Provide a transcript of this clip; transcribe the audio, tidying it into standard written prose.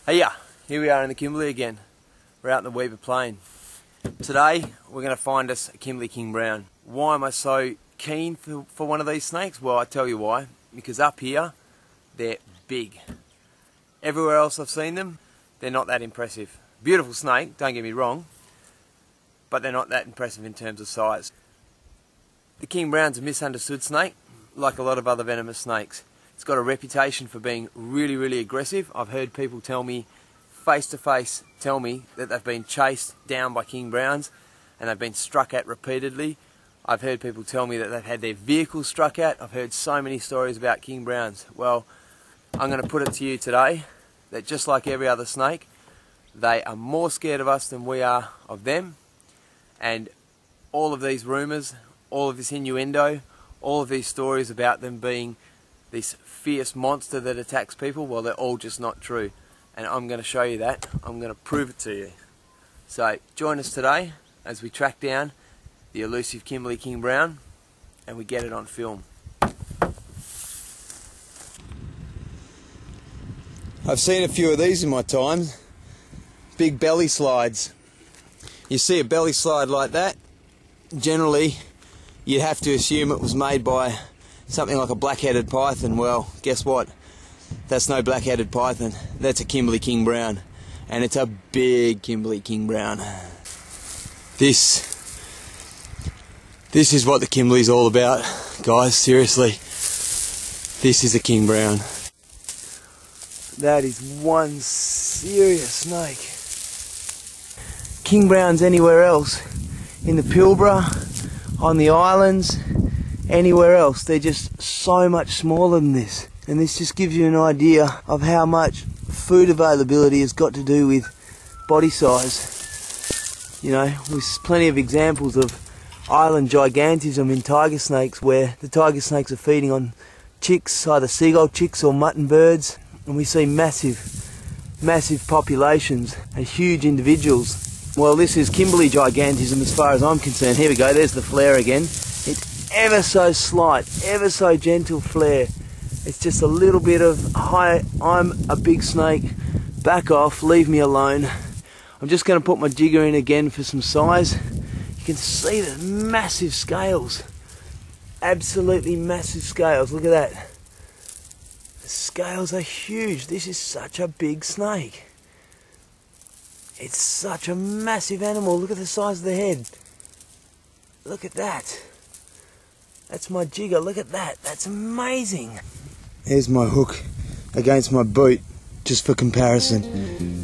Hey, here we are in the Kimberley again. We're out in the Weaver Plain. Today we're going to find us a Kimberley King Brown. Why am I so keen for one of these snakes? Well, I tell you why. Because up here they're big. Everywhere else I've seen them, they're not that impressive. Beautiful snake, don't get me wrong, but they're not that impressive in terms of size. The King Brown's a misunderstood snake, like a lot of other venomous snakes. It's got a reputation for being really, really aggressive. I've heard people tell me, face to face, tell me that they've been chased down by King Browns and they've been struck at repeatedly. I've heard people tell me that they've had their vehicles struck at. I've heard so many stories about King Browns. Well, I'm going to put it to you today that just like every other snake, they are more scared of us than we are of them. And all of these rumours, all of this innuendo, all of these stories about them being this fierce monster that attacks people, well, they're all just not true. And I'm going to show you that. I'm going to prove it to you. So join us today as we track down the elusive Kimberley King Brown and we get it on film. I've seen a few of these in my time. Big belly slides. You see a belly slide like that, generally you'd have to assume it was made by something like a black-headed python. Well, guess what? That's no black-headed python. That's a Kimberley King Brown. And it's a big Kimberley King Brown. This is what the Kimberley's all about, guys, seriously. This is a King Brown. That is one serious snake. King Browns anywhere else, in the Pilbara, on the islands, anywhere else, they're just so much smaller than this. And this just gives you an idea of how much food availability has got to do with body size. You know, there's plenty of examples of island gigantism in tiger snakes where the tiger snakes are feeding on chicks, either seagull chicks or mutton birds, and we see massive populations and huge individuals. Well, this is Kimberley gigantism as far as I'm concerned. Here we go, there's the flare again. It's ever so slight, ever so gentle flare. It's just a little bit of, hi, I'm a big snake, back off, leave me alone. I'm just going to put my jigger in again for some size. You can see the massive scales, absolutely massive scales. Look at that. The scales are huge. This is such a big snake. It's such a massive animal. Look at the size of the head. Look at that. That's my jigger. Look at that. That's amazing. Here's my hook against my boot, just for comparison.